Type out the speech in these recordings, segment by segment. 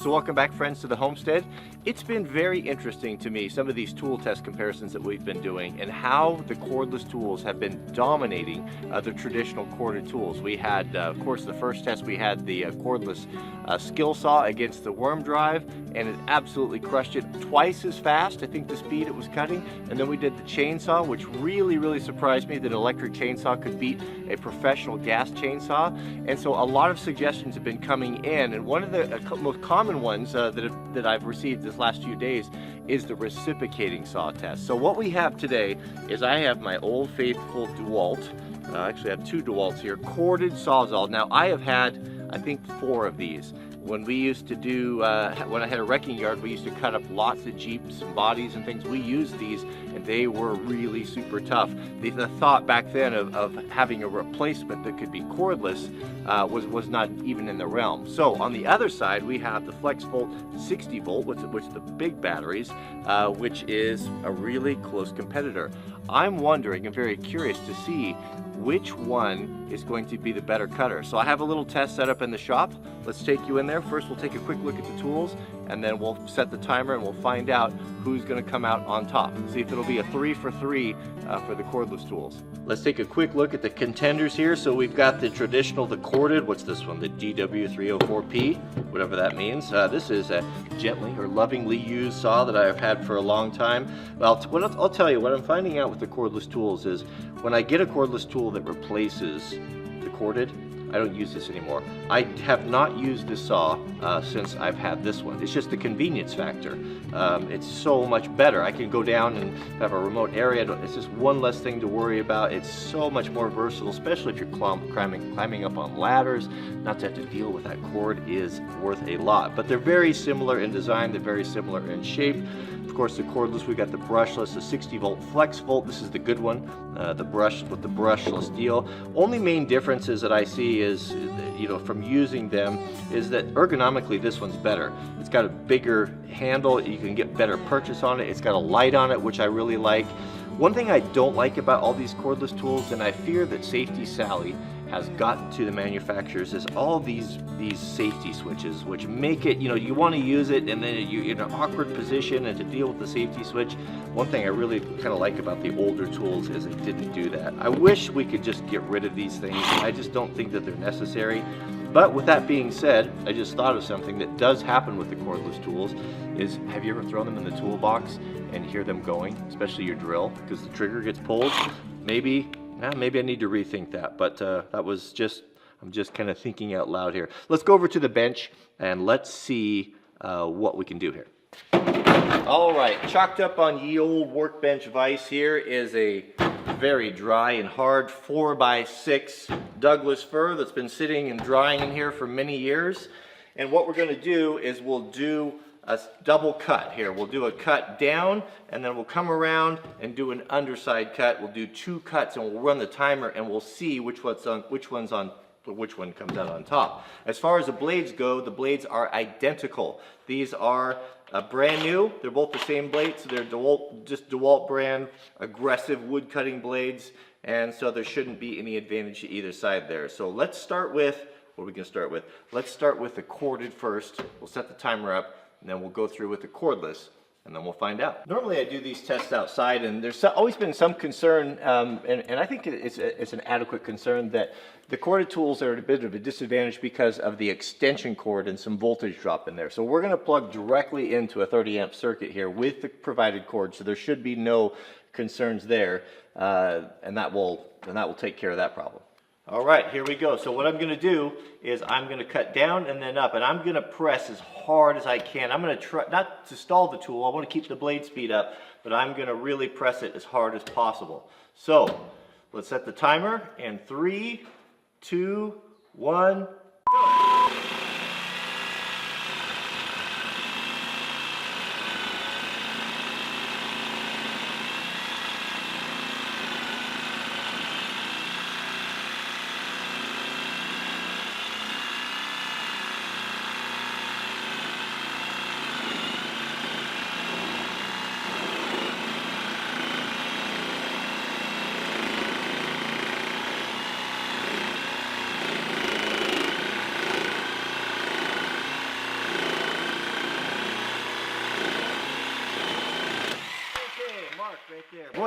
So welcome back, friends, to the homestead. It's been very interesting to me, some of these tool test comparisons that we've been doing and how the cordless tools have been dominating the traditional corded tools. We had, of course, the first test we had the cordless skill saw against the worm drive, and it absolutely crushed it twice as fast, I think, the speed it was cutting. And then we did the chainsaw, which really surprised me that an electric chainsaw could beat a professional gas chainsaw. And so a lot of suggestions have been coming in, and one of the most common ones that I've received this last few days is the reciprocating saw test. So what we have today is I have my old faithful DeWalt. Actually, I have two DeWalts here, corded Sawzall. Now I have had, I think, 4 of these. When we used to do, when I had a wrecking yard, we used to cut up lots of Jeeps and bodies and things. We used these, and they were really super tough. The thought back then of having a replacement that could be cordless was not even in the realm. So on the other side, we have the FlexVolt 60 volt, which the big batteries, which is a really close competitor. I'm wondering, I'm very curious to see which one is going to be the better cutter. So I have a little test set up in the shop. Let's take you in there. First, we'll take a quick look at the tools, and then we'll set the timer and we'll find out who's going to come out on top. See if it'll be a 3 for 3 for the cordless tools. Let's take a quick look at the contenders here. So we've got the traditional, the corded, what's this one? The DW304P, whatever that means. This is a gently or lovingly used saw that I've had for a long time. Well, I'll tell you, what I'm finding out with the cordless tools is when I get a cordless tool that replaces the corded, I don't use this anymore. I have not used this saw since I've had this one. It's just the convenience factor. It's so much better. I can go down and have a remote area. It's just one less thing to worry about. It's so much more versatile, especially if you're climbing up on ladders. Not to have to deal with that cord is worth a lot. But they're very similar in design. They're very similar in shape. Of course, the cordless, we got the brushless, the 60 volt FlexVolt. This is the good one, the brush with the brushless deal. Only main differences that I see is, you know, from using them is that ergonomically this one's better. It's got a bigger handle. You can get better purchase on it. It's got a light on it, which I really like. One thing I don't like about all these cordless tools, and I fear that Safety Sally has gotten to the manufacturers, is all these safety switches, which make it, you know, you want to use it and then you're in an awkward position and to deal with the safety switch. One thing I really kind of like about the older tools is it didn't do that. I wish we could just get rid of these things. I just don't think that they're necessary. But with that being said, I just thought of something that does happen with the cordless tools is, have you ever thrown them in the toolbox and hear them going, especially your drill, because the trigger gets pulled? Maybe I need to rethink that, but that was just, I'm just kind of thinking out loud here. Let's go over to the bench and let's see what we can do here. All right, chalked up on ye old workbench vise here is a very dry and hard 4x6 Douglas fir that's been sitting and drying in here for many years. And what we're going to do is we'll do a double cut here. We'll do a cut down, and then we'll come around and do an underside cut. We'll do 2 cuts, and we'll run the timer, and we'll see which one comes out on top. As far as the blades go, the blades are identical. These are brand new. They're both the same blades, so they're DeWalt brand aggressive wood cutting blades, and so there shouldn't be any advantage to either side there. So let's start with, what are we going to start with? Let's start with the corded first. We'll set the timer up, and then we'll go through with the cordless, and then we'll find out. Normally I do these tests outside, and there's always been some concern, and I think it's an adequate concern, that the corded tools are at a bit of a disadvantage because of the extension cord and some voltage drop in there. So we're going to plug directly into a 30 amp circuit here with the provided cord, so there should be no concerns there, and that will take care of that problem. All right, here we go. So what I'm going to do is I'm going to cut down and then up, and I'm going to press as hard as I can. I'm going to try not to stall the tool. I want to keep the blade speed up, but I'm going to really press it as hard as possible. So let's set the timer in 3, 2, 1, go.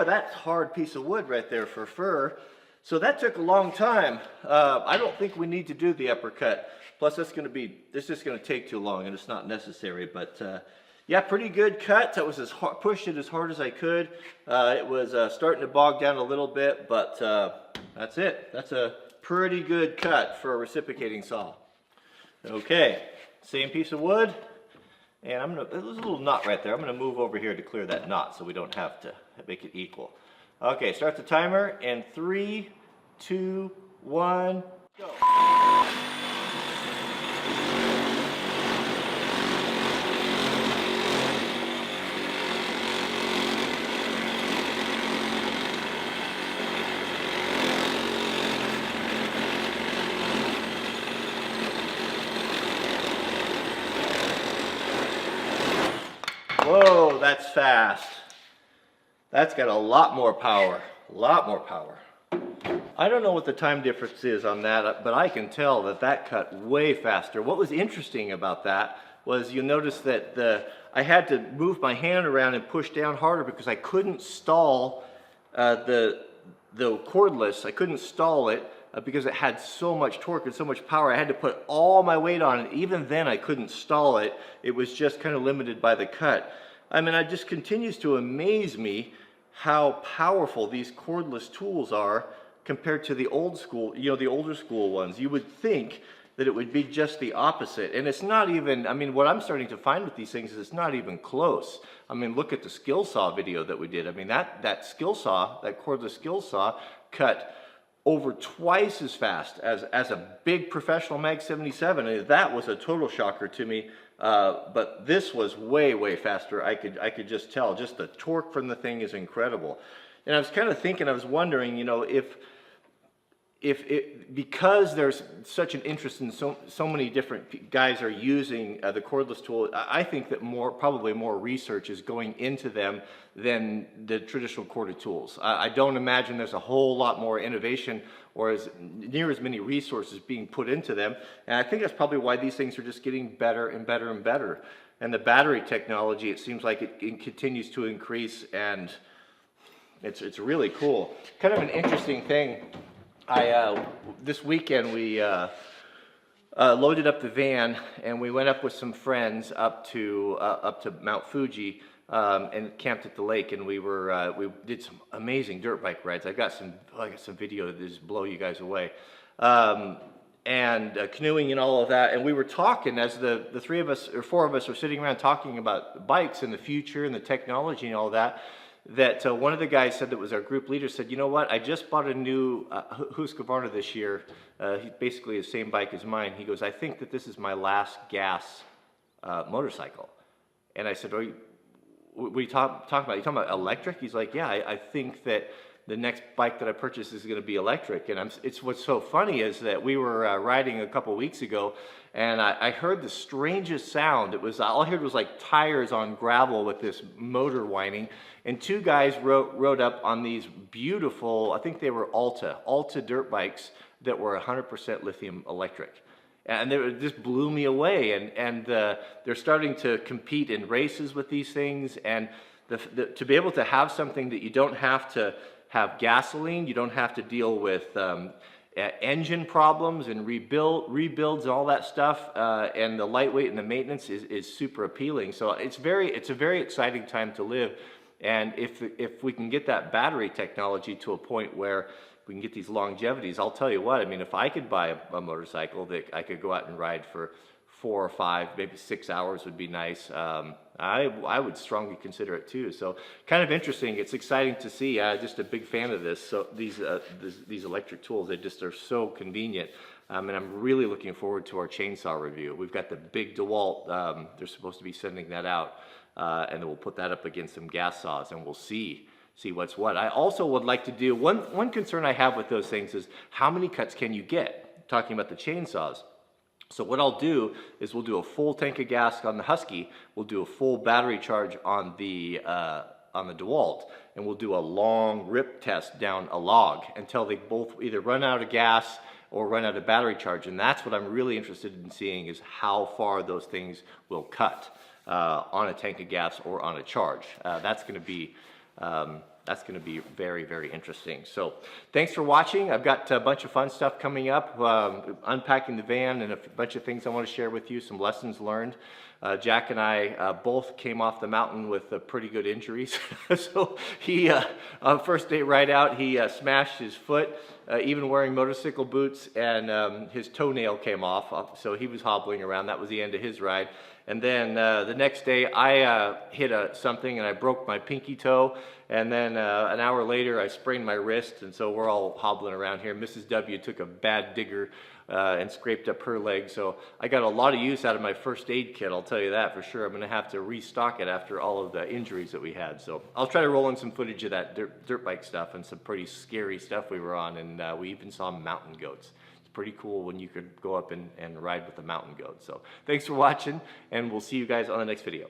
boy, that's a hard piece of wood right there for fir. So that took a long time. I don't think we need to do the uppercut. Plus, this is just going to take too long, and it's not necessary. But yeah, pretty good cut. That was pushed it as hard as I could. It was starting to bog down a little bit, but that's it. That's a pretty good cut for a reciprocating saw. Okay, same piece of wood, and there's a little knot right there. I'm gonna move over here to clear that knot so we don't have to make it equal. Okay, start the timer in 3, 2, 1, go. Whoa, that's fast. That's got a lot more power, a lot more power. I don't know what the time difference is on that, but I can tell that that cut way faster. What was interesting about that was you'll notice that I had to move my hand around and push down harder because I couldn't stall the cordless. I couldn't stall it because it had so much torque and so much power. I had to put all my weight on it. Even then I couldn't stall it. It was just kind of limited by the cut. I mean, it just continues to amaze me how powerful these cordless tools are compared to the old school, you know, the older school ones. You would think that it would be just the opposite. And it's not even, I mean, what I'm starting to find with these things is it's not even close. I mean, look at the skill saw video that we did. I mean, that skill saw, that cordless skill saw cut over twice as fast as a big professional Mag 77. And that was a total shocker to me. But this was way, way faster. I could just tell, just the torque from the thing is incredible. And I was kind of thinking, I was wondering, you know, if because there's such an interest in so many different guys are using the cordless tool, I think that probably more research is going into them than the traditional corded tools. I don't imagine there's a whole lot more innovation or near as many resources being put into them. And I think that's probably why these things are just getting better and better and better. And the battery technology, it seems like it continues to increase, and it's really cool. Kind of an interesting thing. This weekend we loaded up the van and we went up with some friends up to Mount Fuji and camped at the lake, and we did some amazing dirt bike rides. I got some video that just blow you guys away, and canoeing and all of that. And we were talking as the three of us or four of us were sitting around talking about bikes and the future and the technology and all that. That one of the guys said, that was our group leader, said, you know what, I just bought a new Husqvarna this year. He's basically the same bike as mine. He goes, I think that this is my last gas motorcycle. And I said, what are you talking about? You talking about electric? He's like, yeah, I think that the next bike that I purchase is going to be electric. And it's what's so funny is that we were riding a couple weeks ago, and I heard the strangest sound. It was, all I heard was like tires on gravel with this motor whining. And two guys rode up on these beautiful, I think they were Alta dirt bikes that were 100% lithium electric. And it just blew me away. And they're starting to compete in races with these things. And to be able to have something that you don't have to have gasoline, you don't have to deal with engine problems and rebuilds and all that stuff, and the lightweight and the maintenance is super appealing. So it's a very exciting time to live. And if we can get that battery technology to a point where we can get these longevities, I'll tell you what, I mean, if I could buy a motorcycle that I could go out and ride for 4 or 5, maybe 6 hours would be nice. I would strongly consider it too. So kind of interesting. It's exciting to see. Just a big fan of this. So these electric tools, they just are so convenient. And I'm really looking forward to our chainsaw review. We've got the big DeWalt. They're supposed to be sending that out. And then we'll put that up against some gas saws, and we'll see what's what. I also would like to do, one concern I have with those things is how many cuts can you get, talking about the chainsaws. So what I'll do is we'll do a full tank of gas on the Husky, we'll do a full battery charge on the DeWalt, and we'll do a long rip test down a log until they both either run out of gas or run out of battery charge. And that's what I'm really interested in seeing, is how far those things will cut on a tank of gas or on a charge. That's going to be that's going to be very, very interesting. So thanks for watching. I've got a bunch of fun stuff coming up, unpacking the van and a bunch of things I want to share with you, some lessons learned. Jack and I both came off the mountain with pretty good injuries. So he, first day right out, he smashed his foot, even wearing motorcycle boots, and his toenail came off. So he was hobbling around. That was the end of his ride. And then the next day I hit something and I broke my pinky toe. And then an hour later I sprained my wrist, and so we're all hobbling around here. Mrs. W took a bad digger and scraped up her leg. So I got a lot of use out of my first aid kit, I'll tell you that for sure. I'm going to have to restock it after all of the injuries that we had. So I'll try to roll in some footage of that dirt bike stuff and some pretty scary stuff we were on, and we even saw mountain goats. It's pretty cool when you could go up and ride with the mountain goat. So thanks for watching, and we'll see you guys on the next video.